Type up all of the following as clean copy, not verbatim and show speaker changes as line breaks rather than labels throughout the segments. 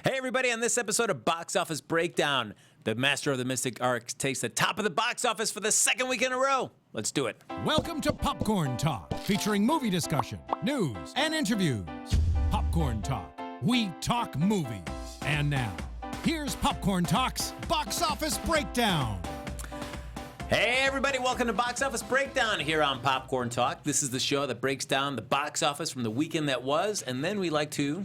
Hey, everybody, on this episode of Box Office Breakdown, the master of the Mystic Arts takes the top of the box office for the second week in a row. Let's do it.
Welcome to Popcorn Talk, featuring movie discussion, news, and interviews. Popcorn Talk. We talk movies. And now, here's Popcorn Talk's Box Office Breakdown.
Hey, everybody, welcome to Box Office Breakdown here on Popcorn Talk. This is the show that breaks down the box office from the weekend that was, and then we like to...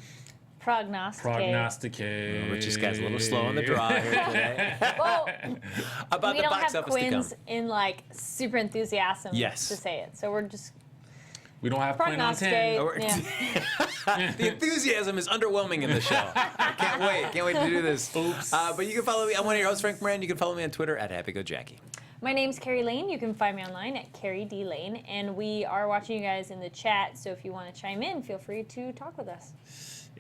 Prognosticate.
Richie Skye's a little slow on the draw here today.
Well,
About
we
the
don't
box
have
office to come.
Quinn's in like super enthusiasm
Yes.
to say it, so we're just
We don't have Quinn on 10.
prognosticate. Yeah.
The enthusiasm is underwhelming in the show. I can't wait to do this.
Oops.
But you can follow me. I'm one of your hosts, Frank Moran. You can follow me on Twitter at HappyGoJackie.
My name's Kari Lane. You can find me online at Kari D Lane, and we are watching you guys in the chat. So if you want to chime in, feel free to talk with us.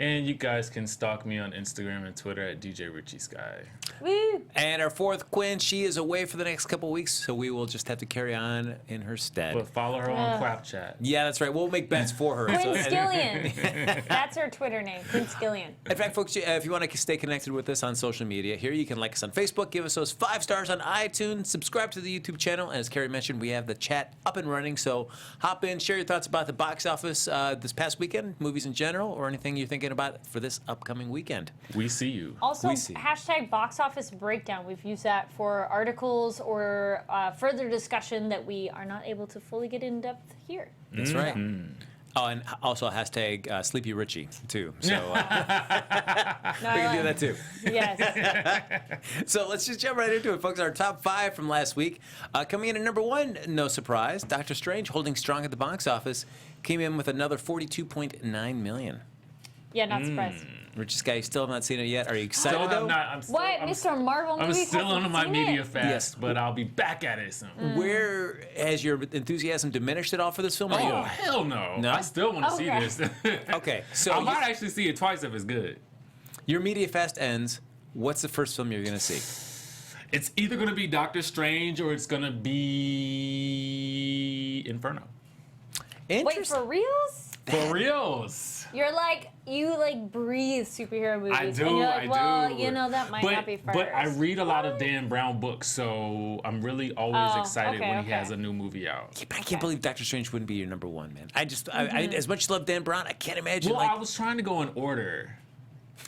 And you guys can stalk me on Instagram and Twitter at DJ Richie Skye.
Woo!
And our fourth Quinn, she is away for the next couple weeks, so we will just have to carry on in her stead.
But follow her on Quapchat.
Yeah, that's right. We'll make bets for her.
Quinn Scillian. That's her Twitter name, Quinn Scillian.
In fact, folks, if you want to stay connected with us on social media, here you can like us on Facebook, give us those 5 stars on iTunes, subscribe to the YouTube channel, and as Kari mentioned, we have the chat up and running, so hop in, share your thoughts about the box office this past weekend, movies in general, or anything you're thinking about for this upcoming weekend.
We see you.
Also,
We see.
hashtag box office breakdown. We've used that for articles or further discussion that we are not able to fully get in depth here.
That's right. Oh, and also hashtag Sleepy Richie, too. So we can do that, too.
Yes.
So let's just jump right into it, folks. Our top 5 from last week. Coming in at number 1, no surprise, Doctor Strange, holding strong at the box office, came in with another $42.9 million.
Yeah, not surprised.
Richie Skye, you still have not seen it yet. Are you excited,
Still
though?
I'm still,
What,
I'm,
Mr. Marvel
I'm
movie?
still on my media fast,
Yes.
but I'll be back at it soon.
Where has your enthusiasm diminished at all for this film? Are
Oh,
you-
hell no.
No?
I still want to see
Okay.
this.
Okay, so
I might actually see it twice if it's good.
your media fast ends. What's the first film you're going to see?
It's either going to be Doctor Strange or it's going to be Inferno.
Wait,
Interesting.
for reals?
For reals.
You breathe superhero movies.
I do,
and you're like, well,
do.
you know, that might not be first.
But I read a lot of Dan Brown books, so I'm really always
Oh,
excited when he
okay.
has a new movie out.
I can't believe Doctor Strange wouldn't be your number 1, man. I as much as I love Dan Brown, I can't imagine.
Well, I was trying to go in order.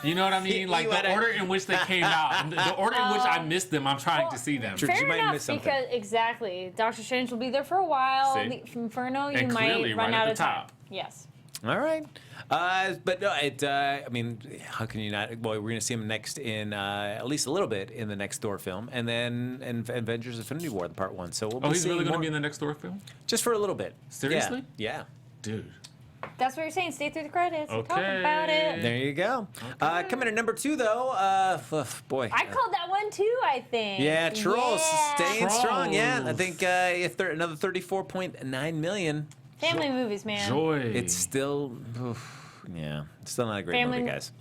You know what I mean? Like
You
the
had
order in which they came out, and the order in which I missed them. I'm trying to see them.
True.
Fair
You might
enough,
miss something.
because exactly, Doctor Strange will be there for a while.
See?
The Inferno, you
And
might
clearly
run
right at
out
the
of time.
top.
Yes.
All right. But no, I mean, how can you not? Well, we're going to see him next in at least a little bit in the next Thor film, and then in Avengers: Infinity War, the Part 1. So we'll be
Oh, he's
seeing
really going to
more-
be in the next Thor film?
just for a little bit.
Seriously?
Yeah.
Dude.
That's what you're saying. Stay through the credits. and Talk
Okay.
about it.
There you go. Coming at number 2, though. Boy.
I called that one too, I think.
Yeah, Trolls
Yeah.
staying strong. Yeah, I
Trolls.
think another $34.9 million.
Family movies, man.
Joy.
It's still, it's still not a great
Family-
movie, guys.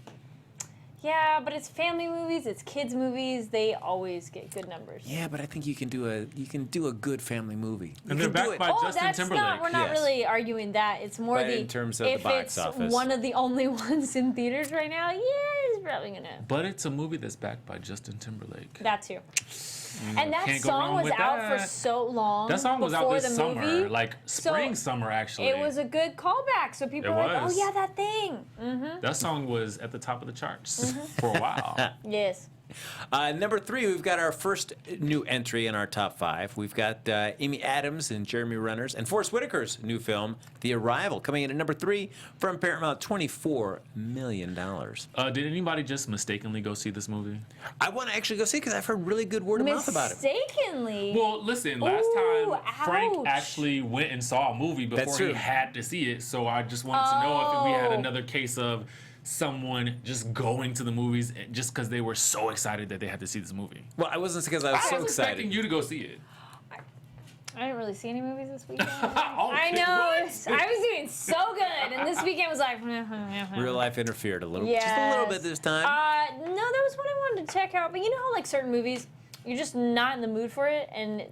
Yeah, but it's family movies. It's kids movies. They always get good numbers.
Yeah, but I think you can do a good family movie. You
And they're
can do
backed
it.
by
Oh,
Justin
that's
Timberlake.
not. We're not
Yes.
really arguing that. It's more
But
the
in terms of the
if
box
it's
office.
one of the only ones in theaters right now. Yeah, it's probably gonna.
But it's a movie that's backed by Justin Timberlake.
That too. And that
can't go
song
wrong
was
with
out for
that.
so long.
That song was out
before
this
the
summer,
movie.
like
So
spring, summer actually.
It was a good callback. So people
It
were like,
was.
"Oh yeah, that thing."
That song was at the top of the charts
Mm-hmm.
for a while.
Yes.
Number 3, we've got our first new entry in our top 5. We've got Amy Adams and Jeremy Renner's and Forrest Whitaker's new film, The Arrival, coming in at number 3 from Paramount, $24 million.
Did anybody just mistakenly go see this movie?
I want to actually go see it because I've heard really good word of mouth about it.
Mistakenly.
Well, listen, last
Ooh,
time Frank
ouch.
actually went and saw a movie
That's
before
true.
he had to see it, so I just wanted to know if we had
Oh.
another case of someone just going to the movies just because they were so excited that they had to see this movie.
Well, I wasn't because I was so
I was expecting
excited.
you to go see it.
I didn't really see any movies this weekend.
Oh,
I
shit,
know.
what?
I was doing so good, and this weekend was like.
Real life interfered a little,
Yes.
just a little bit this time.
No, there was one I wanted to check out, but you know how like certain movies, you're just not in the mood for it, and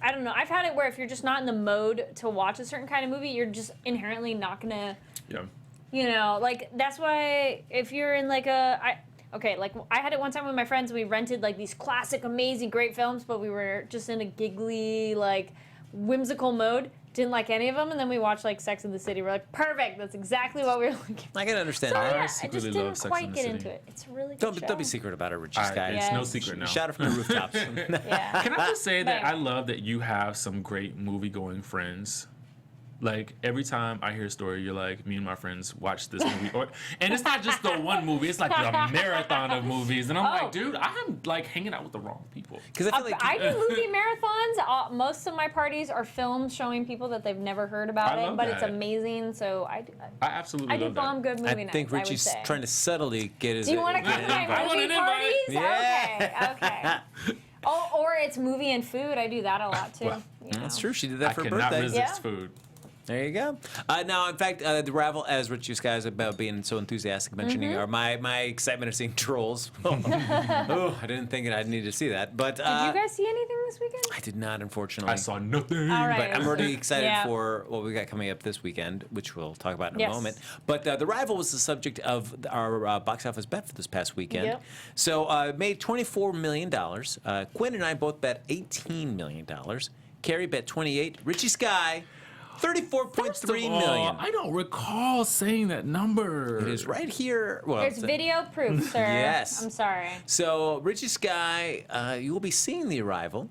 I don't know. I've had it where if you're just not in the mode to watch a certain kind of movie, you're just inherently not gonna
Yeah.
You know, like, that's why if you're in, like, okay, like I had it one time with my friends. We rented like these classic, amazing, great films, but we were just in a giggly, like whimsical mode. Didn't like any of them, and then we watched like Sex and the City. We're like, perfect. That's exactly what we were looking for.
I can understand
So
that.
yeah, I
secretly
just
love
didn't
Sex
quite
and the
get
City.
into it. It's a really good show.
Don't be secret about it, Richie Skye.
It's no
Yes.
secret now.
Shout it from the rooftops.
Yeah.
Can I just say that
Right.
I love that you have some great movie-going friends. Like, every time I hear a story, you're like, me and my friends watch this movie. And it's not just the one movie, it's like the marathon of movies. And I'm like, dude, I'm like hanging out with the wrong people.
Because I feel like
I do movie marathons. Most of my parties are films showing people that they've never heard about
I
it,
love
but it's
that.
amazing. So I
absolutely
do
love
bomb
that.
good movie
I
nights.
think
I would
Richie's
say.
trying to subtly get his.
Do you want to come to my
I want
movie
an invite.
parties?
Yeah.
Okay. Oh, or it's movie and food. I do that a lot too.
Well,
you know.
That's true. She did that
I
for her
cannot
birthday.
resist
Yeah.
food.
There you go. Now, in fact, the Ravel, as Richie Skye is about being so enthusiastic mentioning,
Mm-hmm.
are my excitement of seeing Trolls. Oh, I didn't think I'd need to see that, but
Did you guys see anything this weekend?
I did not, unfortunately.
I saw nothing.
All right.
But I'm already excited
Yeah.
for what we got coming up this weekend, which we'll talk about in a
Yes.
moment. But The Rival was the subject of our box office bet for this past weekend.
Yep.
So it made $24 million. Quinn and I both bet $18 million. Kari bet 28. Richie Skye, $34.3 million.
I don't recall saying that number.
It is right here. Well,
There's video proof, sir.
Yes.
I'm sorry.
So Richie Skye, you will be seeing The Arrival,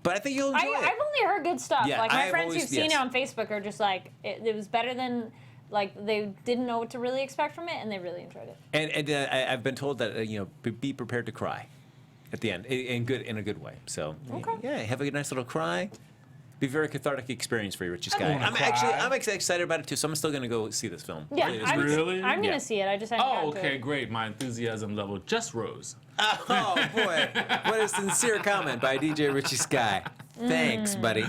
but I think you'll enjoy it.
I've only heard good stuff.
Yeah,
like my
I've
friends
always-
who've seen
yes.
it on Facebook are just like, it was better than, like they didn't know what to really expect from it, and they really enjoyed it.
And I've been told that be prepared to cry at the end in a good way. So
Okay.
yeah, have a nice little cry. Be a very cathartic experience for you, Richie Skye.
wanna
I'm
cry.
excited about it too. So I'm still gonna go see this film.
Yeah,
It's
I'm,
Really?
I'm
Yeah.
gonna see it. I just haven't
Oh,
gotten to
okay,
it.
great. My enthusiasm level just rose.
Oh boy, what a sincere comment by DJ Richie Skye. Thanks, buddy.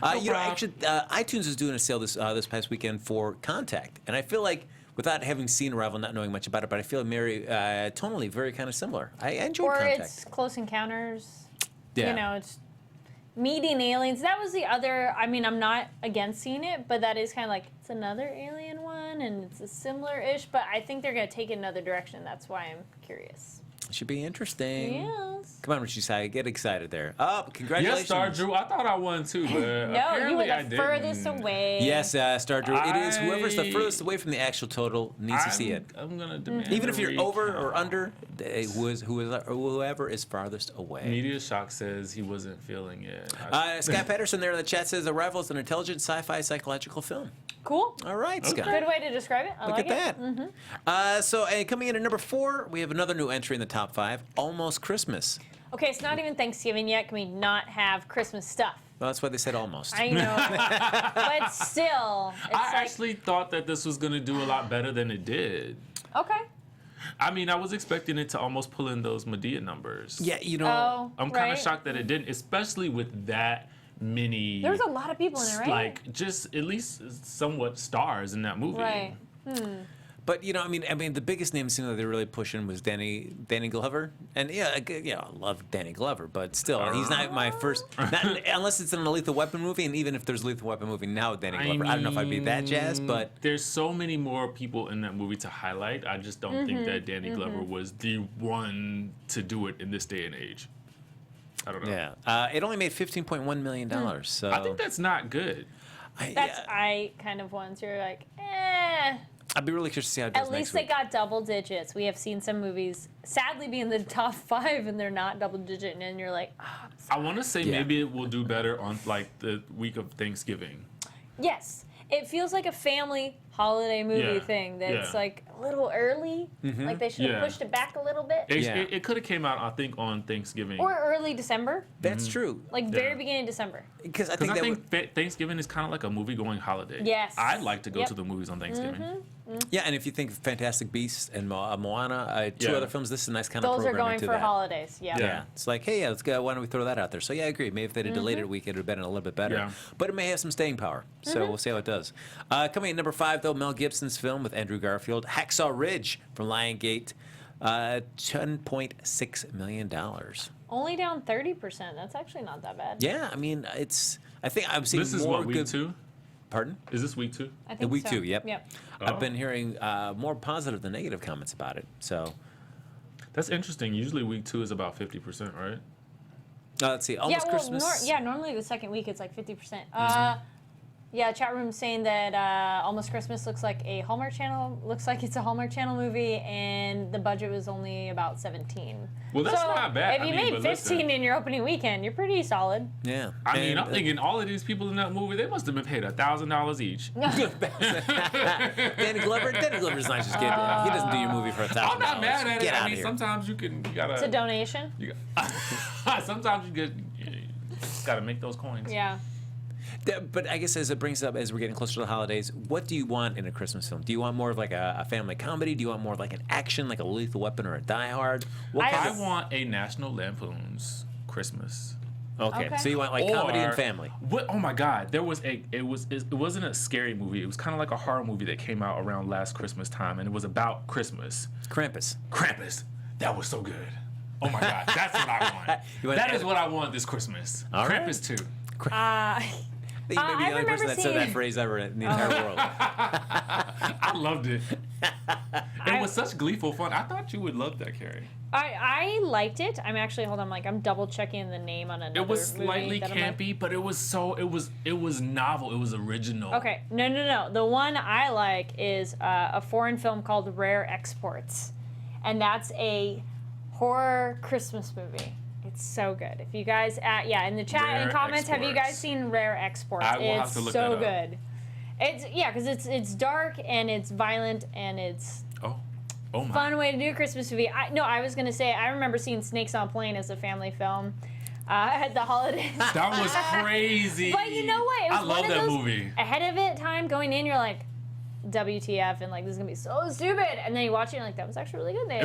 problem.
Actually, iTunes is doing a sale this past weekend for Contact, and I feel like without having seen Arrival, not knowing much about it, but I feel tonally very kind of similar. I enjoyed
Or
Contact.
it's Close Encounters.
Yeah.
You know, it's meeting aliens. That was the other. I mean, I'm not against seeing it, but that is kind of like it's another alien one, and it's a similar-ish. But I think they're gonna take it another direction. That's why I'm curious.
Should be interesting.
Yes.
Come on, Richie Skye, get excited there. Oh, congratulations.
Yes, Star Drew. I thought I won too, but
No, you
apparently
were
I
the
didn't.
furthest away.
Yes, Star Drew. It is whoever's the
I-
furthest away from the actual total needs to see it.
I'm gonna demand
Even
a
if you're over or
recount.
under, whoever is farthest away.
Media Shock says he wasn't feeling it.
Scott Patterson there in the chat says Arrival is an intelligent sci-fi psychological film.
Cool.
All right, Scott.
Good way to describe it. I
Look
like
at
it.
that. So coming in at number 4, we have another new entry in the top 5, Almost Christmas.
Okay, it's not even Thanksgiving yet. Can we not have Christmas stuff?
Well, that's why they said almost.
I know, but still, it's
I
like
actually thought that this was gonna do a lot better than it did.
okay.
I mean, I was expecting it to almost pull in those Medea numbers.
Yeah,
Oh,
I'm kind
right.
of shocked that it didn't, especially with that many.
There's a lot of people in it, right?
Like just at least somewhat stars in that movie.
Right.
But I mean, the biggest name scene that they're really pushing was Danny Glover, and I love Danny Glover, but still, he's not my first. Not, unless it's in a Lethal Weapon movie, and even if there's a Lethal Weapon movie now with Danny Glover, I don't know if I'd be that jazzed, but
There's so many more people in that movie to highlight. I just don't think that Danny Glover was the one to do it in this day and age. I don't know.
yeah, it only made $15.1 million. So
I think that's not good.
That's I kind of ones you're like, eh.
I'd be really curious to see how it does
At
next
least they
week.
got double digits. We have seen some movies sadly be in the top 5 and they're not double digit, and you're like, ah.
I want to say
Yeah.
maybe it will do better on like the week of Thanksgiving.
Yes, it feels like a family holiday movie
Yeah,
thing. That's
yeah.
like a little early. Like they should have
Yeah.
pushed it back a little bit,
It,
Yeah.
it could have came out, I think, on Thanksgiving.
or early December,
That's true.
like
Yeah.
very beginning of December.
Because I
Because
think
I
that
think Thanksgiving is kind of like a movie-going holiday.
Yes.
I'd like to go
Yep.
to the movies on Thanksgiving.
yeah, and if you think of Fantastic Beasts and Moana, 2
Yeah.
other films, this is a nice kind of
Those are
programming
going
to
for
that.
holidays. Yeah.
Yeah, it's like, hey, let's go. Why don't we throw that out there? So yeah, I agree. Maybe if they'd have delayed it a week, it would have been a little bit better.
Yeah.
But it may have some staying power. So we'll see how it does. Coming in number 5, though, Mel Gibson's film with Andrew Garfield, Hacksaw Ridge from Lionsgate, $10.6 million.
Only down 30%. That's actually not that bad.
Yeah, I mean, I think I'm seeing
This is
more
what, week
good.
2?
Pardon?
Is this week 2?
I think
Week
so.
2, yep.
Yep.
I've been hearing more positive than negative comments about it. So
That's interesting. Usually week 2 is about 50%, right?
Let's see. Almost Christmas.
Normally the second week it's like 50%. Yeah, chat room saying that Almost Christmas looks like a Hallmark Channel. Looks like it's a Hallmark Channel movie, and the budget was only about 17.
Well, that's not bad.
If you made 15 in your opening weekend, you're pretty solid.
Yeah.
I mean, I'm thinking all of these people in that movie, they must have been paid $1,000 each.
Danny Glover's not just kidding. He doesn't do your movie for $1,000.
I'm not mad at it.
Get out
I mean,
of here.
sometimes you gotta.
It's a donation.
Sometimes you gotta make those coins.
Yeah.
But I guess as it brings up, as we're getting closer to the holidays, what do you want in a Christmas film? Do you want more of like a family comedy? Do you want more of like an action, like a Lethal Weapon or a Die Hard?
I want a National Lampoon's Christmas.
Okay, so you want like comedy and family.
Oh my God, it wasn't a scary movie. It was kind of like a horror movie that came out around last Christmas time, and it was about Christmas.
Krampus.
That was so good. Oh my God, that's what I want. That is what I want this Christmas.
All right.
Krampus 2.
You may be the only person that said that phrase ever in the entire world.
I loved it. It was such gleeful fun. I thought you would love that, Kari.
I liked it. I'm double checking the name on another
movie. It was slightly
movie
campy, but it was novel. It was original.
Okay, no. The one I like is a foreign film called Rare Exports, and that's a horror Christmas movie. It's so good. If you guys, in the chat and comments, have you guys seen Rare Exports?
I will have to look that up.
Good. Because it's dark and it's violent and it's
oh my.
Fun way to do a Christmas movie. I was gonna say I remember seeing Snakes on a Plane as a family film at the holidays.
That was crazy.
But you know what? It was
I love that movie.
Ahead of it, time going in, you're like, WTF, and like this is gonna be so stupid. And then you watch it, and you're like, that was actually really good. They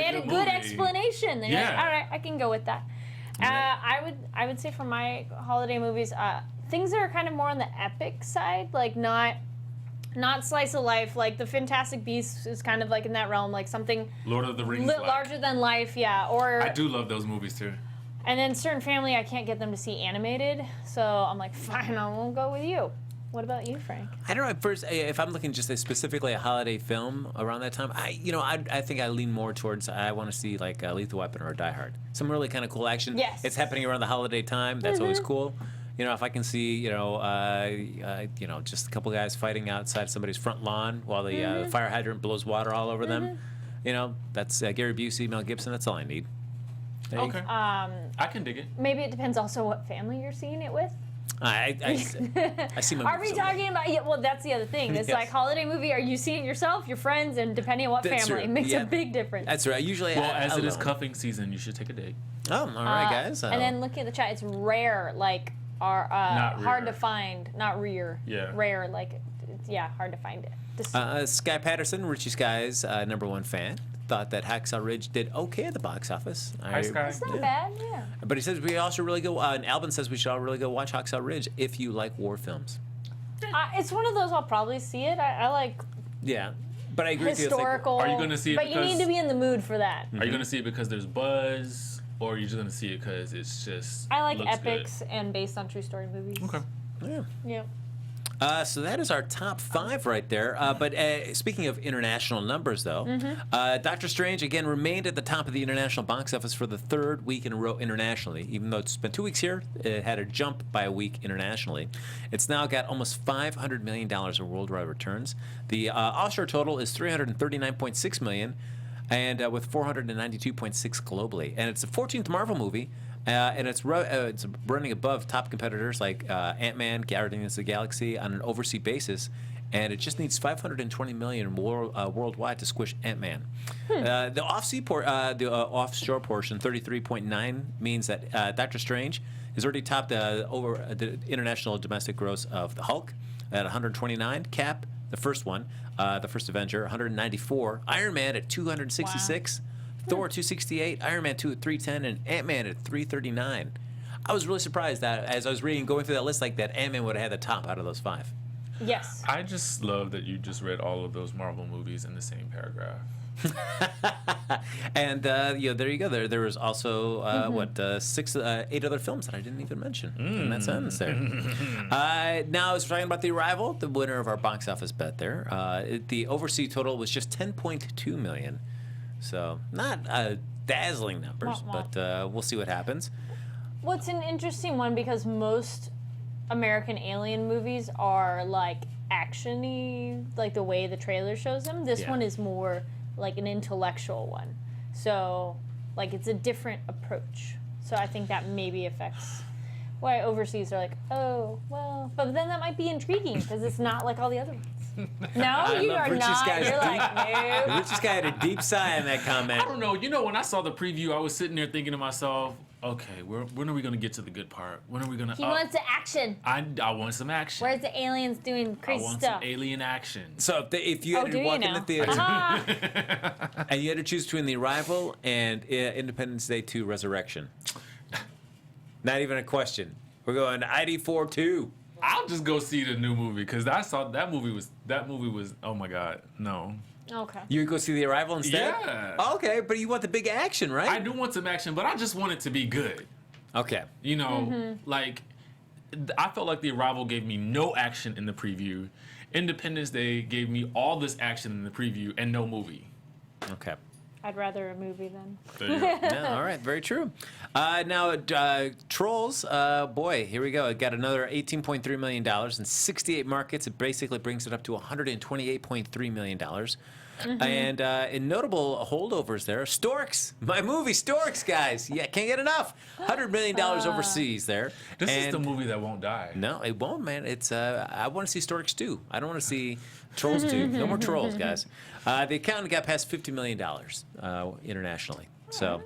had a good explanation. They're like, all right, I can go with that. I would say for my holiday movies, things that are kind of more on the epic side, like not slice of life. Like the Fantastic Beasts is kind of like in that realm, like something
Lord of the Rings,
larger than life, yeah. Or
I do love those movies too.
And then certain family, I can't get them to see animated, so I'm like, fine, I won't go with you. What about you, Frank?
I don't know. At first, if I'm looking just specifically a holiday film around that time, I think I lean more towards I want to see like a Lethal Weapon or a Die Hard. Some really kind of cool action.
Yes.
It's happening around the holiday time. That's always cool. If I can see, just a couple guys fighting outside somebody's front lawn while the fire hydrant blows water all over them, that's Gary Busey, Mel Gibson. That's all I need.
Okay. I can dig it.
Maybe it depends also what family you're seeing it with.
I see my.
Are we talking about? Yeah, well, that's the other thing. It's like holiday movie. Are you seeing it yourself, your friends, and depending on what family, it makes a big difference.
That's right. Usually,
as it is cuffing season, you should take a date.
Oh, all right, guys.
And then looking at the chat, it's rare, like hard to find, not rare.
Yeah.
Rare, like hard to find it.
Skye Patterson, Richie Skye's #1 fan, thought that Hacksaw Ridge did okay at the box office.
Hi, Skye.
It's not bad, yeah.
But he says we all should really go. And Albin says we should all really go watch Hacksaw Ridge if you like war films.
It's one of those I'll probably see it. I like.
Yeah, but I agree
historical.
with you.
Are you going to see it?
But you need to be in the mood for that.
Are you going to see it because there's buzz, or are you just going to see it because it's just?
I like
looks
epics and based on true story movies.
Okay.
Yeah.
Yeah.
So that is our top 5 right there. But speaking of international numbers, though, Doctor Strange, again, remained at the top of the international box office for the 3rd week in a row internationally. Even though it's been 2 weeks here, it had a jump by a week internationally. It's now got almost $500 million in worldwide returns. The offshore total is $339.6 million, and with $492.6 globally. And it's the 14th Marvel movie. And it's running above top competitors like Ant-Man, Guardians of the Galaxy on an overseas basis, and it just needs $520 million worldwide to squish Ant-Man. The offshore portion, 33.9, means that Doctor Strange has already topped the international domestic gross of the Hulk at 129, Cap, the first one, the first Avenger, 194, Iron Man at 266. Wow. Thor 268, Iron Man 2 at 310, and Ant-Man at 339. I was really surprised that as I was going through that list like that, Ant-Man would have had the top out of those 5.
Yes.
I just love that you just read all of those Marvel movies in the same paragraph.
And there you go. There was also 8 other films that I didn't even mention in that sentence there. Now, as we're talking about The Arrival, the winner of our box office bet there, the overseas total was just $10.2 million. So not dazzling numbers,
Wah, wah.
but we'll see what happens.
What's an interesting one because most American alien movies are like action-y, like the way the trailer shows them. This
Yeah.
one is more like an intellectual one. So like it's a different approach. So I think that maybe affects why overseas are like, oh, well, but then that might be intriguing because it's not like all the other ones. No,
I
you
love
are
Richie
not.
Skye's
You're
deep-
like, no.
Richie Skye had a deep sigh in that comment.
I don't know. You know, when I saw the preview, I was sitting there thinking to myself, okay, when are we going to get to the good part? When are we going to...
He wants the action.
I want some action.
Where's the aliens doing
I
crazy
want
stuff?
some alien action.
So if you had
do
to
you
walk in
now?
the theater
Uh-huh.
and you had to choose between The Arrival and Independence Day 2 Resurrection, not even a question. We're going ID4 2.
I'll just go see the new movie because I saw that movie was oh my god, no.
Okay.
You would go see The Arrival instead?
Yeah.
Okay, but you want the big action, right?
I do want some action, but I just want it to be good.
Okay.
You know, like I felt like The Arrival gave me no action in the preview. Independence Day gave me all this action in the preview and no movie.
Okay.
I'd rather a movie then.
There you go.
Yeah, all right, very true. Now, Trolls, boy, here we go. It got another $18.3 million in 68 markets. It basically brings it up to $128.3 million. And in notable holdovers there, Storks, my movie Storks, guys. Yeah, can't get enough. $100 million overseas there.
This is
And-
the movie that won't die.
No, it won't, man. It's I want to see Storks 2. I don't want to see Trolls 2. No more Trolls, guys. The accountant got past $50 million internationally. So,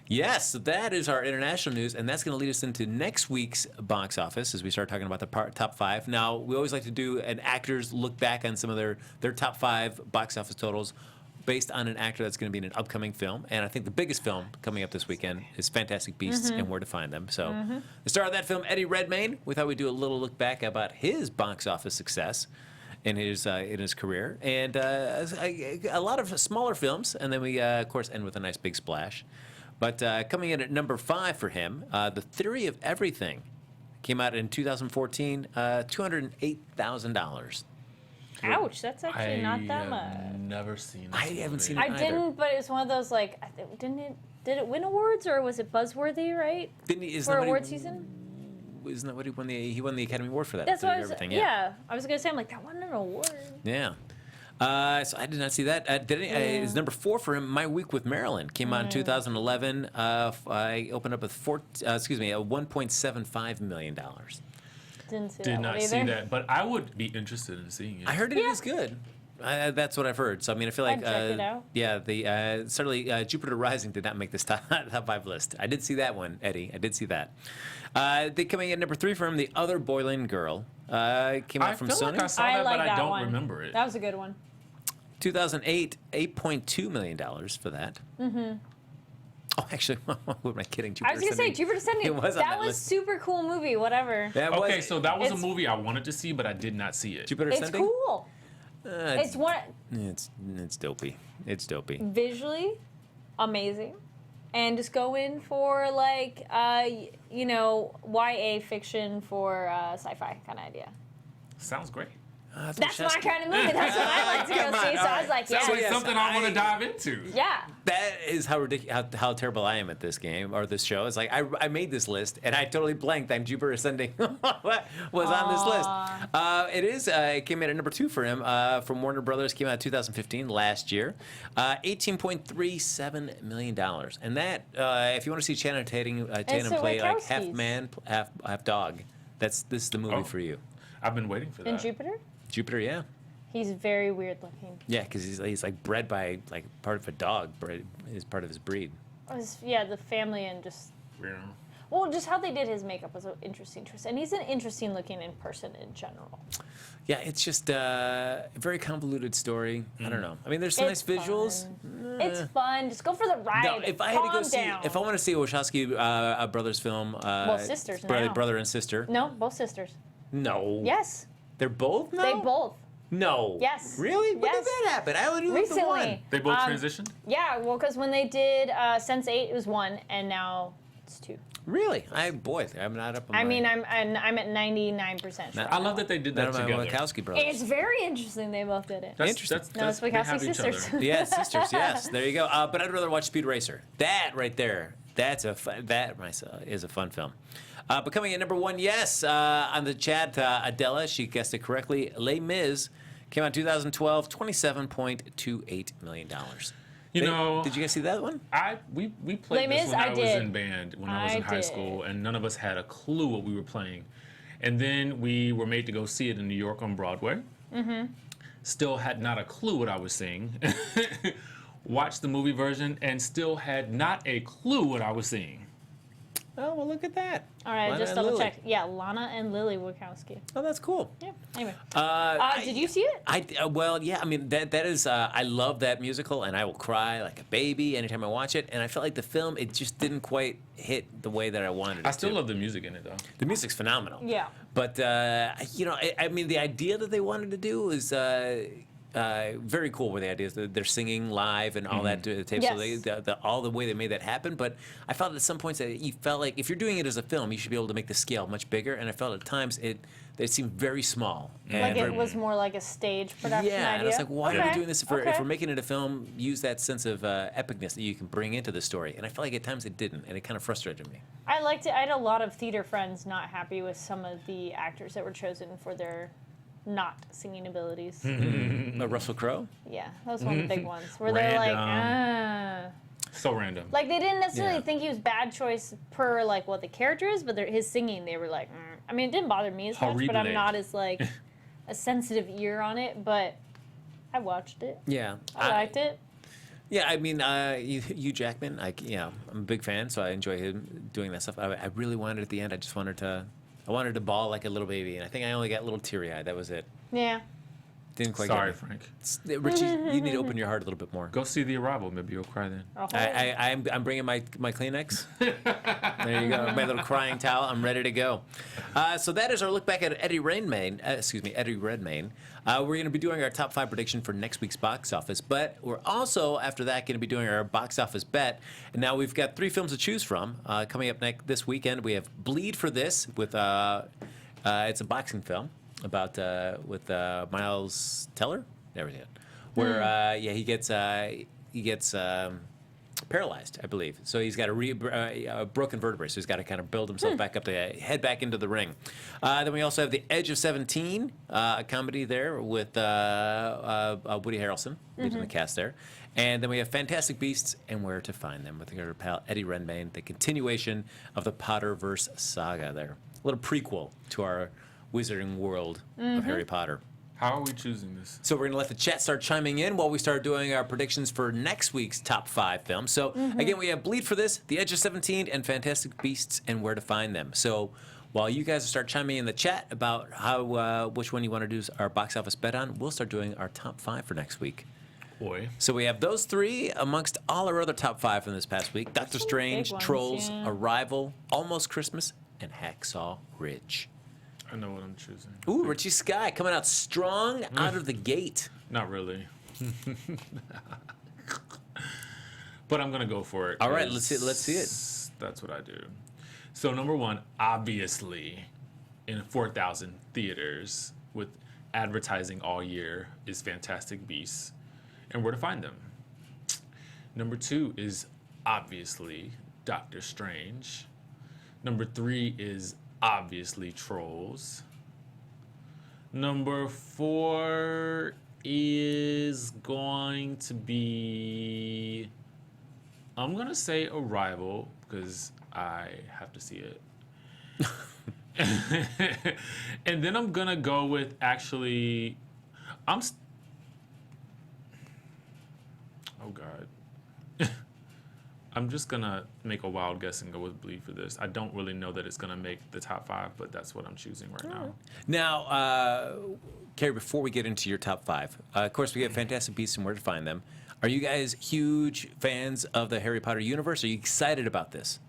yes, that is our international news, and that's going to lead us into next week's box office as we start talking about the top 5. Now, we always like to do an actor's look back on some of their top 5 box office totals based on an actor that's going to be in an upcoming film. And I think the biggest film coming up this weekend is Fantastic Beasts and Where to Find Them. So the star of that film, Eddie Redmayne, we thought we'd do a little look back about his box office success in his career. And a lot of smaller films. And then we, of course, end with a nice big splash. But coming in at number 5 for him, The Theory of Everything came out in 2014, $208,000.
Ouch, that's actually not that much.
I've never seen.
I
this
haven't
movie.
seen it.
I
either.
didn't, but it was one of those like, did it win awards or was it buzzworthy? Right
Didn't he, isn't
for
that what
award
he,
season.
Isn't that what he won the Academy Award for that?
That's
The
what
Theory
I
of
was.
Everything,
Yeah, I was gonna say. I'm like that won an award.
Yeah. So I did not see that. It's number 4 for him. My Week with Marilyn came out in 2011. I opened up with $1.75 million.
Didn't see
Did
that
not
one
see
either.
that, but I would be interested in seeing it.
I heard it
Yeah.
is good. That's what I've heard. So I mean, I feel like
I'd check it out.
yeah, the certainly Jupiter Rising did not make this top 5 list. I did see that one, Eddie. I did see that. They coming in at number 3 for him. The Other Boiling Girl came out
I
from
feel
Sony.
like I saw
I
that,
like
but
that
I don't
one.
remember it.
That was a good one.
2008, $8.2 million for that. Mm-hmm. Oh, actually, what am I kidding?
I was gonna say Jupiter Ascending.
It was on
that
that
was
list.
super cool movie. Whatever.
That
Okay,
was
so that was a
It's-
movie I wanted to see, but I did not see it.
Jupiter
It's
Ascending.
cool. It's one
It's dopey. It's dopey.
visually amazing, and just go in for like YA fiction for sci-fi kind of idea.
Sounds great.
That's my kind of movie. That's what I like to go
Come on,
see. So
all
I was
right.
like, yeah,
Sounds like
yes,
something I want to dive into.
yeah.
That is how ridiculous, how terrible I am at this game or this show. It's like I made this list and I totally blanked. I'm Jupiter Ascending was on this list. It is. It came in at number 2 for him. From Warner Brothers, came out in 2015, last year. $18.37 million. And that, if you want to see Channing Tatum
the
play like half
Wachowskis.
man, half dog, this is the movie
Oh.
for you.
I've been waiting for that.
In Jupiter,
Jupiter, yeah.
he's very weird looking.
Yeah, because he's like bred by like part of a dog. Is part of his breed.
Yeah, the family and just
Yeah.
well, just how they did his makeup was an interesting choice, and he's an interesting looking in person in general.
Yeah, it's just a very convoluted story. I don't know. I mean, there's some nice
It's
visuals.
fun. It's fun. Just go for the ride.
No, if I had to go
Calm
see,
down.
if I want to see a Wachowski brothers film,
sisters
brother,
now.
brother and sister.
No, both sisters.
No.
Yes,
They're both. No?
they both.
No.
Yes.
Really? When
Yes.
did that happen? I only knew the one.
Recently.
They both transitioned?
Yeah, well, because when they did Sense8, it was one, and now It's 2.
Really? I'm not up on
I
my...
mean, I'm at 99% sure.
I love that they did
None
that
of my
together.
Wachowski brothers.
It's very interesting they both did it.
Interesting.
No, it's
they
Wachowski
have each
sisters.
other.
Yeah, sisters. Yes, there you go. But I'd rather watch Speed Racer. That right there. That is a fun film. But coming in number 1, yes, on the chat, Adela, she guessed it correctly. Les Mis came out in 2012, $27.28 million.
You know,
did you guys see that one?
We
Les
played this
Mis,
when I
I
was
did.
in band, when I was
I
in high
did.
school, and none of us had a clue what we were playing. And then we were made to go see it in New York on Broadway. Mm-hmm. Still had not a clue what I was seeing. Watched the movie version and still had not a clue what I was seeing.
Oh, well, look at that.
All right,
Lana
just
and
double
Lily.
check. Yeah, Lana and Lily Wachowski.
Oh, that's cool.
Yeah. Anyway,
I-
did you see it?
Well, yeah. I mean, that is. I love that musical, and I will cry like a baby anytime I watch it. And I felt like the film, it just didn't quite hit the way that I wanted it
I still
to.
love the music in it, though.
The music's phenomenal.
Yeah.
But I mean, the idea that they wanted to do is very cool. With the ideas that they're singing live and all that to the tape. So
Yes.
all the way they made that happen. But I felt at some points that you felt like if you're doing it as a film, you should be able to make the scale much bigger. And I felt at times it seemed very small. And
Like
very-
it was more like a stage production
yeah,
idea?
and I was like, why are we
Okay,
doing this? If we're
okay.
making it a film, use that sense of epicness that you can bring into the story. And I felt like at times it didn't, and it kind of frustrated me.
I liked it. I had a lot of theater friends not happy with some of the actors that were chosen for their not singing abilities.
Russell Crowe?
Yeah, that was one of the big ones where they're like,
Random. So random.
Like they didn't necessarily
Yeah.
think he was bad choice per like what the character is, but his singing, they were like, I mean, it didn't bother me as much, but I'm
Horrible.
not as like a sensitive ear on it. But I watched it.
Yeah.
I liked it.
Yeah, I mean, Hugh Jackman, I'm a big fan, so I enjoy him doing that stuff. I really wanted at the end, I wanted to bawl like a little baby, and I think I only got a little teary-eyed. That was it.
Yeah.
Didn't quite
Sorry,
get me.
Frank.
Richie, you need to open your heart a little bit more.
Go see The Arrival. Maybe you'll cry then.
Oh,
I'm bringing my Kleenex. There you go. My little crying towel. I'm ready to go. So that is our look back at Eddie Redmayne. We're going to be doing our top 5 prediction for next week's box office, but we're also, after that, going to be doing our box office bet. And now we've got 3 films to choose from. Coming up this weekend, we have Bleed for This with it's a boxing film about with Miles Teller. There we go. Where he gets paralyzed, I believe. So he's got a broken vertebrae, so he's got to kind of build himself back up to head back into the ring. Then we also have The Edge of 17, a comedy there with Woody Harrelson leading the cast there. And then we have Fantastic Beasts and Where to Find Them with our pal Eddie Redmayne, the continuation of the Potterverse saga there. A little prequel to our wizarding world of Harry Potter.
How are we choosing this?
So we're going to let the chat start chiming in while we start doing our predictions for next week's top 5 films. So again, we have Bleed for This, The Edge of 17, and Fantastic Beasts and Where to Find Them. So while you guys start chiming in the chat about how which one you want to do our box office bet on, we'll start doing our top 5 for next week.
Boy.
So we have those 3 amongst all our other top 5 from this past week: Doctor
some
Strange,
big ones,
Trolls,
yeah.
Arrival, Almost Christmas, and Hacksaw Ridge.
I know what I'm choosing.
Ooh, Richie Skye coming out strong out of the gate.
Not really. But I'm going to go for it.
All right,
'cause
let's see it.
That's what I do. So number 1, obviously, in 4,000 theaters with advertising all year, is Fantastic Beasts and Where to Find Them. Number 2 is obviously Doctor Strange. Number 3 is obviously Trolls. Number 4 is going to be, I'm going to say Arrival because I have to see it. And then I'm going to go with actually, oh God. I'm just going to make a wild guess and go with Bleed for This. I don't really know that it's going to make the top 5, but that's what I'm choosing right now.
Now, Kari, before we get into your top 5, of course, we have Fantastic Beasts and Where to Find Them. Are you guys huge fans of the Harry Potter universe? Are you excited about this?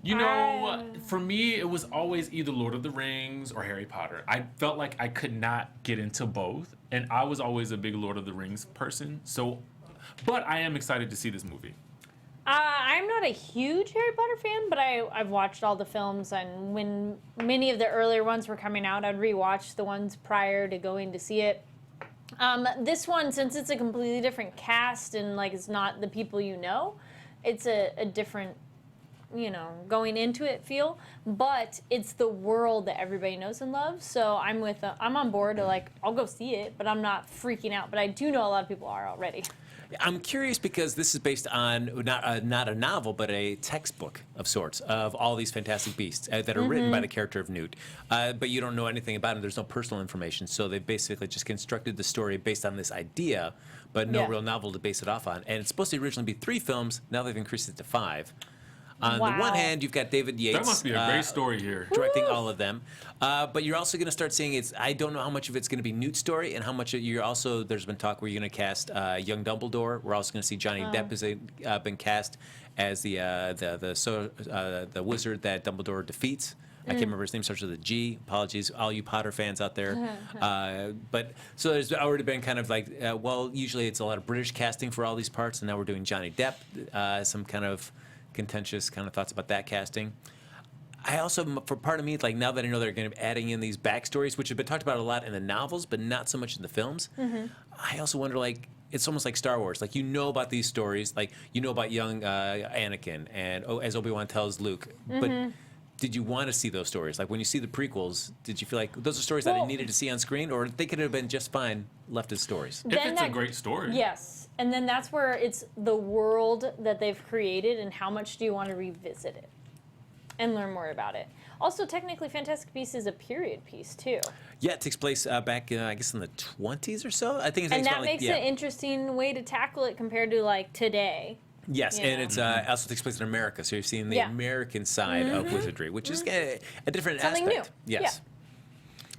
You know, for me, it was always either Lord of the Rings or Harry Potter. I felt like I could not get into both, and I was always a big Lord of the Rings person. So, but I am excited to see this movie.
I'm not a huge Harry Potter fan, but I've watched all the films, and when many of the earlier ones were coming out, I'd rewatch the ones prior to going to see it. This one, since it's a completely different cast and like it's not the people you know, it's a different, going into it feel, but it's the world that everybody knows and loves. So I'm on board to like, I'll go see it, but I'm not freaking out. But I do know a lot of people are already.
I'm curious because this is based on not a novel, but a textbook of sorts of all these fantastic beasts that are written by the character of Newt. But you don't know anything about him. There's no personal information. So they basically just constructed the story based on this idea, but no real novel to base it off on. And it's supposed to originally be 3 films. Now they've increased it to 5. On the one hand, you've got David Yates.
That must be a great story here.
Directing all of them. But you're also going to start seeing I don't know how much of it's going to be Newt's story and how much you're also, there's been talk where you're going to cast young Dumbledore. We're also going to see Johnny Depp has been cast as the wizard that Dumbledore defeats. I can't remember his name, starts with a G. Apologies, all you Potter fans out there. But so there's already been kind of like, usually it's a lot of British casting for all these parts, and now we're doing Johnny Depp, some kind of contentious kind of thoughts about that casting. I also, for part of me, like now that I know they're going to be adding in these backstories, which have been talked about a lot in the novels, but not so much in the films. I also wonder, like, it's almost like Star Wars. Like, you know about these stories, like you know about young Anakin, and as Obi-Wan tells Luke, but did you want to see those stories? Like when you see the prequels, did you feel like those are stories that I needed to see on screen, or they could have been just fine left as stories?
If it's a great story.
Yes. And then that's where it's the world that they've created and how much do you want to revisit it and learn more about it. Also, technically, Fantastic Beasts is a period piece, too. Yeah,
it takes place back, I guess, in the 20s or so. I think it takes
and that makes an interesting way to tackle it compared to, like, today.
Yes, and it's also takes place in America, so you're seeing the American side of wizardry, which is a different
Something
aspect.
New.
Yes.
Yeah.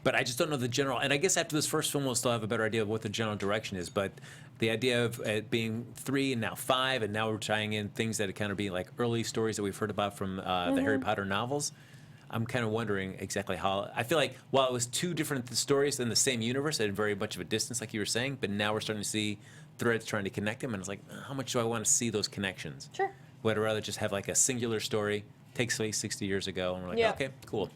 But I just don't know the general, and I guess after this first film we'll still have a better idea of what the general direction is, but the idea of it being 3 and now 5, and now we're tying in things that are kind of being like early stories that we've heard about from the Harry Potter novels, I'm kind of wondering exactly how, I feel like while it was 2 different stories in the same universe at very much of a distance, like you were saying, but now we're starting to see threads trying to connect them, and it's like, how much do I want to see those connections?
Sure.
Would I rather just have like a singular story, takes place 60 years ago, and we're like, okay, cool.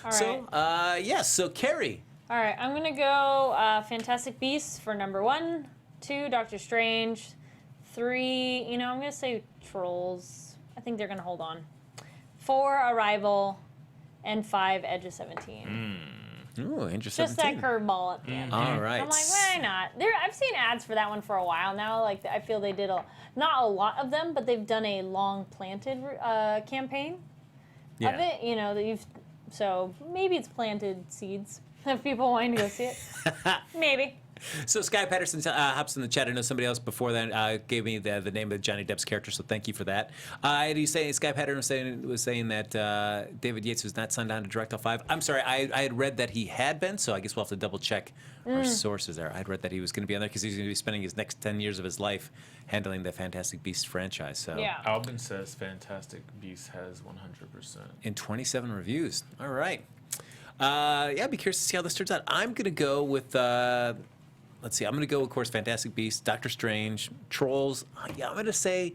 All
so,
right.
So Kari.
All right, I'm going to go Fantastic Beasts for number 1, 2, Doctor Strange, 3, I'm going to say Trolls. I think they're going to hold on. 4, Arrival, and 5, Edge of 17.
Ooh, interesting.
Just that curveball at the end.
All right.
I'm like, why not? I've seen ads for that one for a while now. Like, I feel they did not a lot of them, but they've done a long planted campaign of it. So maybe it's planted seeds of people wanting to go see it. Maybe.
So Skye Patterson hops in the chat. I know somebody else before that gave me the name of Johnny Depp's character, so thank you for that. Skye Patterson was saying that David Yates was not signed on to direct all 5. I'm sorry, I had read that he had been, so I guess we'll have to double check our sources there. I'd read that he was going to be on there because he's going to be spending his next 10 years of his life handling the Fantastic Beasts franchise. So
Albin says Fantastic Beasts has 100%.
In 27 reviews. All right. I'd be curious to see how this turns out. I'm going to go with... let's see. I'm going to go, of course, Fantastic Beasts, Doctor Strange, Trolls. I'm going to say.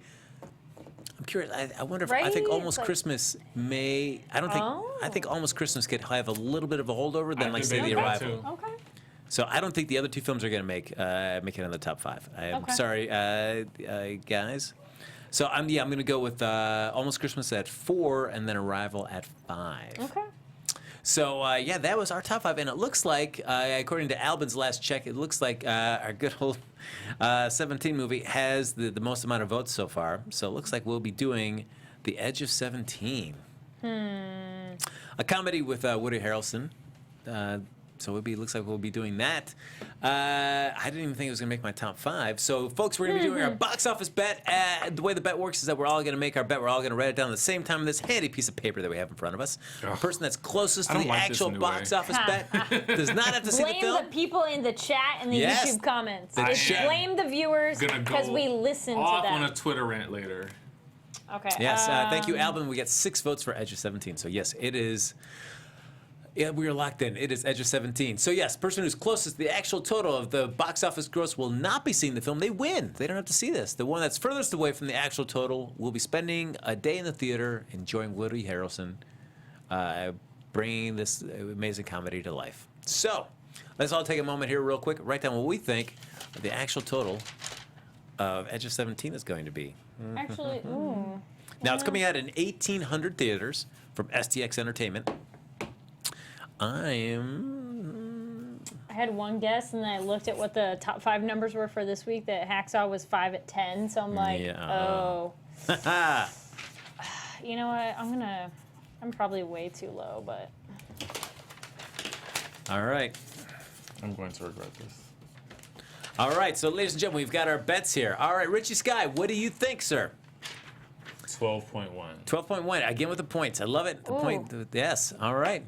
I'm curious. I wonder if I think Almost Christmas may. I don't think. I think Almost Christmas could have a little bit of a holdover than, like, say, The Arrival.
Okay.
So I don't think the other 2 films are going to make it in the top 5. I'm sorry, guys. So I'm going to go with Almost Christmas at 4, and then Arrival at 5.
Okay.
So, that was our top 5. And it looks like, according to Albin's last check, it looks like our good old 17 movie has the most amount of votes so far. So it looks like we'll be doing The Edge of 17. A comedy with Woody Harrelson. So looks like we'll be doing that. I didn't even think it was going to make my top 5. So, folks, we're going to be doing our box office bet. The way the bet works is that we're all going to make our bet. We're all going to write it down at the same time on this handy piece of paper that we have in front of us. The person that's closest to the actual box office bet does not have to see the film.
Blame the people in the chat and the YouTube comments. Blame the viewers because we listen to them.
Off on a Twitter rant later.
Okay.
Yes. Thank you, Albin. We get 6 votes for Edge of 17. So, yes, it is... Yeah, we are locked in. It is Edge of 17. So yes, person who's closest to the actual total of the box office gross will not be seeing the film. They win. They don't have to see this. The one that's furthest away from the actual total will be spending a day in the theater enjoying Woody Harrelson bringing this amazing comedy to life. So let's all take a moment here real quick, write down what we think the actual total of Edge of 17 is going to be.
Actually, ooh.
Now, it's coming out in 1,800 theaters from STX Entertainment. I
had one guess, and then I looked at what the top 5 numbers were for this week. That Hacksaw was 5 at 10, so I'm like, oh. You know what? I'm probably way too low, but.
All right.
I'm going to regret this.
All right, so ladies and gentlemen, we've got our bets here. All right, Richie Skye, what do you think, sir?
12.1.
12.1, again with the points. I love it. The point, yes. All right.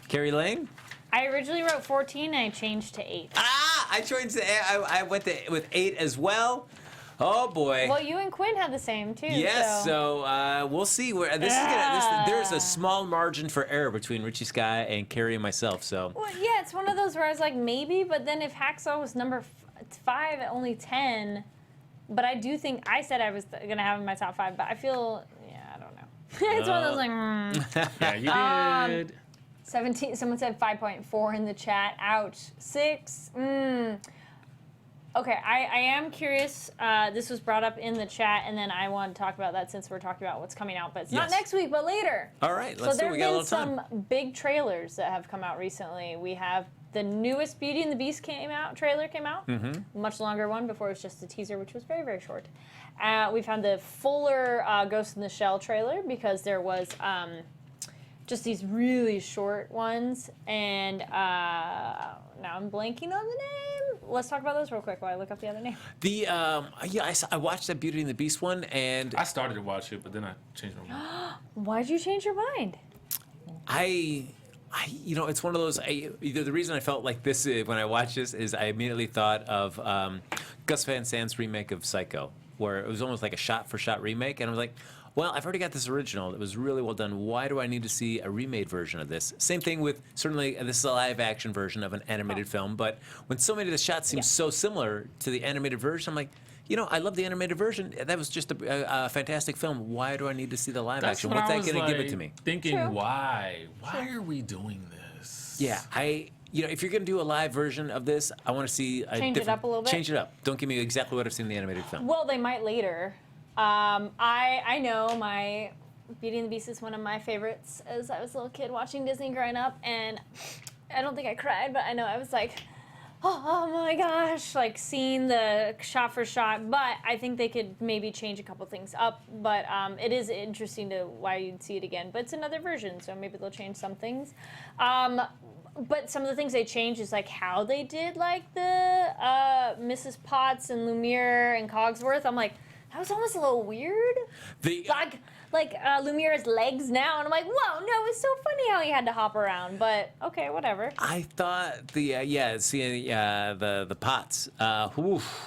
Kari Lane?
I originally wrote 14, and I changed to 8.
I went with 8 as well. Oh boy.
Well, you and Quinn had the same too.
Yes, so we'll see where this is gonna. There's a small margin for error between Richie Skye and Kari and myself. So.
Well, yeah, it's one of those where I was like maybe, but then if Hacksaw was number 5 at only 10, but I do think I said I was gonna have him in my top 5, but I feel I don't know. It's one of those like.
Yeah, you did.
17. Someone said 5.4 in the chat. Ouch. 6. Okay, I am curious. This was brought up in the chat, and then I want to talk about that since we're talking about what's coming out. But it's not next week, but later.
All right, let's
do
it. We got a little
So there
time.
have been some big trailers that have come out recently. We have the newest Beauty and the Beast trailer came out. Mm-hmm. Much longer one. Before it was just a teaser, which was very, very short. We've had the fuller Ghost in the Shell trailer because there was just these really short ones. And now I'm blanking on the name. Let's talk about those real quick while I look up the other name.
I watched that Beauty and the Beast one, and
I started to watch it, but then I changed my mind.
Why'd you change your mind?
It's one of those. The reason I felt like this when I watched this is I immediately thought of Gus Van Sant's remake of Psycho, where it was almost like a shot-for-shot remake, and I was like, well, I've already got this original. It was really well done. Why do I need to see a remade version of this? Same thing with, certainly, this is a live-action version of an animated film, but when so many of the shots seem so similar to the animated version, I'm like, I love the animated version. That was just a fantastic film. Why do I need to see the live action? What's that going to give it to me?
Thinking, why? Why are we doing this?
Yeah, if you're going to do a live version of this, I want to see
Change it up a little bit?
Change it up. Don't give me exactly what I've seen in the animated film.
Well, they might later. I know my Beauty and the Beast is one of my favorites as I was a little kid watching Disney growing up, and I don't think I cried, but I know I was like, oh my gosh, like seeing the shot for shot, but I think they could maybe change a couple things up, but it is interesting to why you'd see it again, but it's another version, so maybe they'll change some things. But some of the things they changed is like how they did like the Mrs. Potts and Lumiere and Cogsworth. I'm like, that was almost a little weird. Like Lumiere's legs now, and I'm like, whoa, no, it's so funny how he had to hop around. But okay, whatever.
I thought seeing the Potts,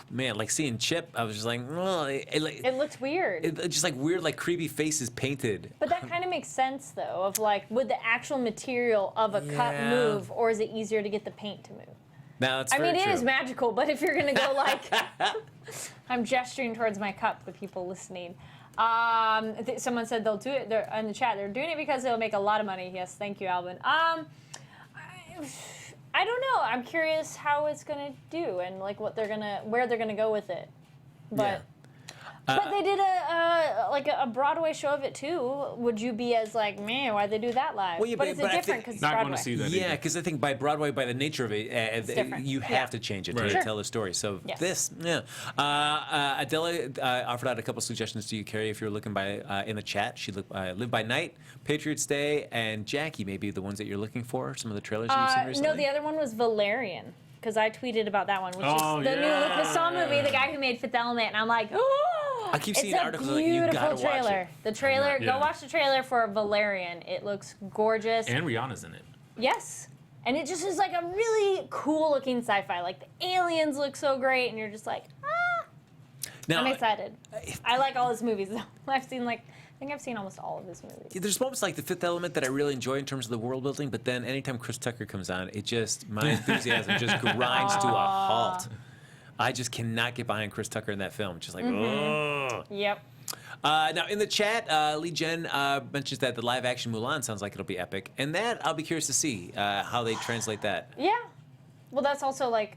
man, like seeing Chip, I was just like, oh,
it looked weird.
It just like weird, like creepy faces painted.
But that kind of makes sense though, of like, would the actual material of a cut move, or is it easier to get the paint to move?
No, it's
it
true.
is magical, but if you're gonna go like, I'm gesturing towards my cup, the people listening. Someone said they'll do it. They're in the chat. They're doing it because it'll make a lot of money. Yes, thank you, Alvin. I don't know. I'm curious how it's gonna do and like where they're gonna go with it. But but they did a Broadway show of it too. Would you be as like, man, why'd they do that live?
Well, yeah,
but it's different because it's Broadway.
Going to see that.
Yeah, because I think by Broadway, by the nature of it, you have to change it to tell the story. So Adela offered out a couple suggestions to you, Kari, if you're looking in the chat. She Live by Night, Patriots Day, and Jackie may be the ones that you're looking for. Some of the trailers that you've seen recently.
No, the other one was Valerian. Because I tweeted about that one, which is the new Luc Besson movie, the guy who made Fifth Element, and I'm like, oh!
I keep seeing articles like, you gotta watch it.
The trailer, go watch the trailer for Valerian. It looks gorgeous.
And Rihanna's in it.
Yes. And it just is like a really cool looking sci-fi. Like the aliens look so great, and you're just like, ah! Now, I'm excited. I like all his movies, though. I've seen like think I've seen almost all of his movies.
There's moments like The Fifth Element that I really enjoy in terms of the world building, but then anytime Chris Tucker comes on, my enthusiasm just grinds to a halt. I just cannot get behind Chris Tucker in that film. Just like, oh.
Yep.
Now, in the chat, Lee Jen mentions that the live-action Mulan sounds like it'll be epic. And that, I'll be curious to see how they translate that.
Yeah. Well, that's also like,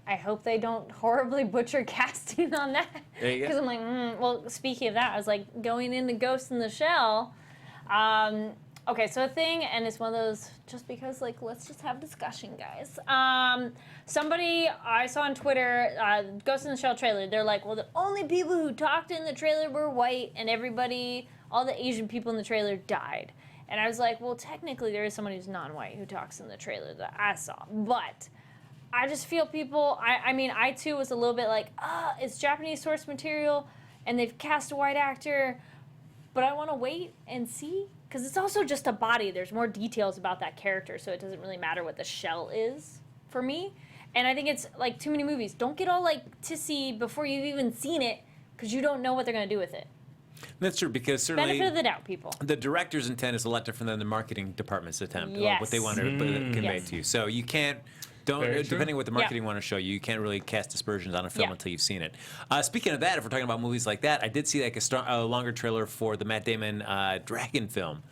I hope they don't horribly butcher casting on that.
There you go.
Because I'm like, well, speaking of that, I was like, going into Ghost in the Shell. Okay, so a thing, and it's one of those, just because, like, let's just have discussion, guys. Somebody I saw on Twitter, Ghost in the Shell trailer, they're like, well, the only people who talked in the trailer were white, and everybody, all the Asian people in the trailer died. And I was like, well, technically there is someone who's non-white who talks in the trailer that I saw. But I just feel people, I mean, I too was a little bit like, it's Japanese source material, and they've cast a white actor, but I want to wait and see. Because it's also just a body. There's more details about that character, so it doesn't really matter what the shell is for me. And I think it's like too many movies. Don't get all like tissy before you've even seen it, because you don't know what they're going to do with it.
That's true, because certainly
Benefit of the doubt, people.
the director's intent is a lot different than the marketing department's attempt,
Yes.
what they want to convey
Yes.
to you. So you can't,
Very true.
depending on what the marketing
Yeah.
want to show you, you can't really cast aspersions on a film
Yeah.
until you've seen it. Speaking of that, if we're talking about movies like that, I did see like a longer trailer for the Matt Damon Dragon film.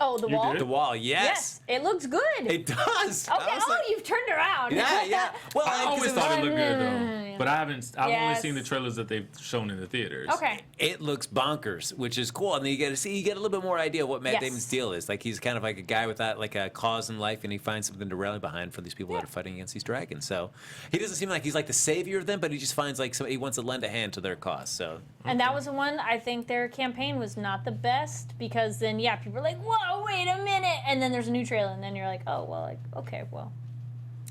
Oh, The
You
Wall?
did?
The Wall,
Yes, it looks good.
It does. I
Okay,
was like-
you've turned around.
yeah. Well,
I always
'cause it was-
thought it looked good though, but I've only
Yes.
seen the trailers that they've shown in the theaters.
Okay.
it looks bonkers, which is cool. And then you get a little bit more idea of what Matt
Yes.
Damon's deal is. Like he's kind of like a guy without like a cause in life, and he finds something to rally behind for these people that are fighting against these dragons. So he doesn't seem like he's like the savior of them, but he just finds like he wants to lend a hand to their cause. So
And that was the one, I think their campaign was not the best, because then, people are like, whoa, wait a minute. And then there's a new trailer, and then you're like, oh, well, like, okay, well.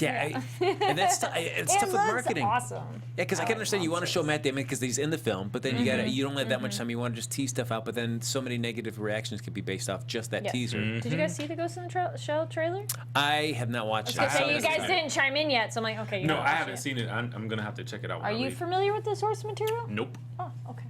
yeah, and that's it's
It
tough with
looks
marketing.
awesome.
Yeah, because I can understand you want to show Matt Damon because he's in the film, but then you don't have that much time. You want to just tease stuff out, but then so many negative reactions could be based off just that
Yes.
teaser.
Did you guys see the Ghost in the Shell trailer?
I have not watched
I was
it.
gonna say, you
haven't
guys
seen it.
didn't chime in yet, so I'm like, okay. You
No,
haven't
I
watched
haven't
it.
seen it. I'm gonna have to check it out. When
Are
I
you
leave.
familiar with the source material?
Nope.
Oh, okay.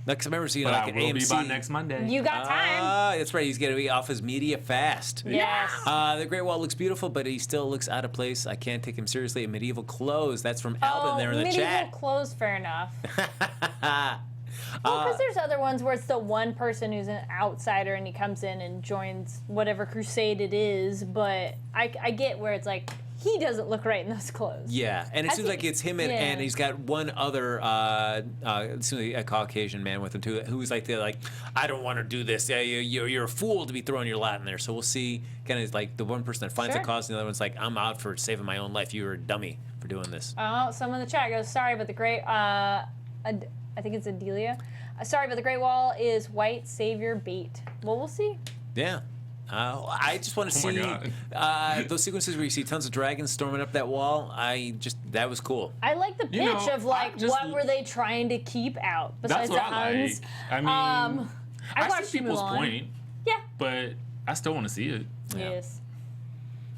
Because I remember seeing
But
like
I
an
will
AMC.
be by next Monday.
You got time.
That's right. He's going to be off his media fast.
Yes.
The Great Wall looks beautiful, but he still looks out of place. I can't take him seriously. Medieval Clothes. That's from Alvin there in the
medieval
chat.
clothes, fair enough. Well, because there's other ones where it's the one person who's an outsider and he comes in and joins whatever crusade it is, but I get where it's like, he doesn't look right in those clothes.
Yeah, and it
I
seems
think-
like it's him and,
yeah.
and he's got one other, it seems like a Caucasian man with him too, who's like, I don't want to do this. Yeah, you're a fool to be throwing your lot in there. So we'll see. Kind of like the one person that finds
Sure.
the cause, and the other one's like, I'm out for saving my own life. You were a dummy for doing this.
Oh, someone in the chat goes, sorry, but the Great, I think it's Adelia. Sorry, but the Great Wall is white savior bait. Well, we'll see.
Yeah. I just want to
Oh my
see
God.
those sequences where you see tons of dragons storming up that wall. That was cool.
I like the pitch
You know,
of like,
I just-
what were they trying to keep out besides
That's what
the
I
Huns?
like. I mean, I
watched
see people's
Mulan.
point,
Yeah.
but I still want to see it.
Yeah.
Yes.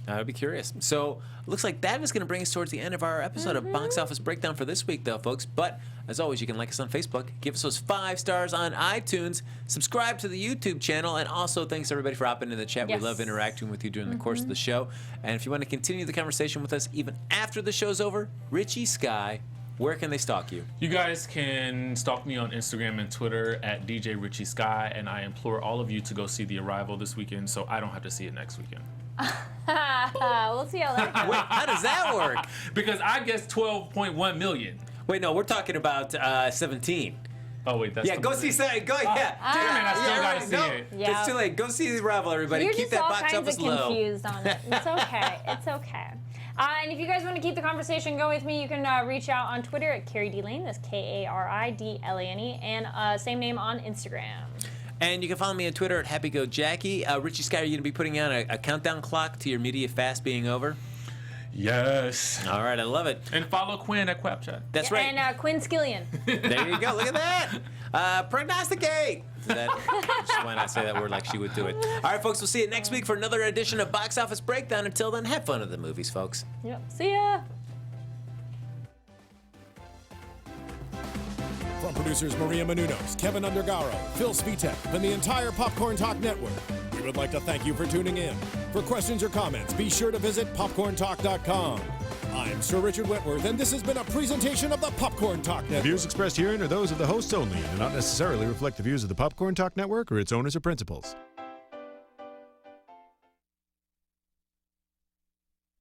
I'd be curious. So, looks like that is going to bring us towards the end of our episode of Box Office Breakdown for this week, though, folks. But, as always, you can like us on Facebook, give us those 5 stars on iTunes, subscribe to the YouTube channel, and also thanks, everybody, for hopping in the chat.
Yes.
We love interacting with you during the course of the show. And if you want to continue the conversation with us even after the show's over, Richie Skye, where can they stalk you?
You guys can stalk me on Instagram and Twitter at DJ Richie Skye, and I implore all of you to go see The Arrival this weekend so I don't have to see it next weekend.
We'll see how that goes.
Wait, how does that work?
Because I guess 12.1 million.
Wait, no, we're talking about 17.
Oh, wait, that's
Yeah,
the
go
movie.
see. Go, yeah.
Damn it, I still
Yeah,
gotta
right,
see
no,
it.
Yeah.
It's too late. Go see The Arrival, everybody.
You're
Keep
just
that
all
box
kinds
office
of
low.
confused on it. It's okay. It's okay. And if you guys want to keep the conversation going with me, you can reach out on Twitter at Kari D Lane. That's KARIDLANE, and same name on Instagram.
And you can follow me on Twitter at HappyGoJackie. Richie Skye, are you going to be putting on a countdown clock to your media fast being over?
Yes.
All right, I love it.
And follow Quinn at Quapchat.
That's right.
And Quinn Scillian.
There you go. Look at that. Prognosticate. Just why not say that word like she would do it. All right, folks, we'll see you next week for another edition of Box Office Breakdown. Until then, have fun at the movies, folks.
Yep. See ya.
From producers Maria Menounos, Kevin Undergaro, Phil Svitek, and the entire Popcorn Talk Network, we would like to thank you for tuning in. For questions or comments, be sure to visit popcorntalk.com. I'm Sir Richard Wentworth, and this has been a presentation of the Popcorn Talk Network.
The views expressed herein are those of the hosts only and do not necessarily reflect the views of the Popcorn Talk Network or its owners or principals.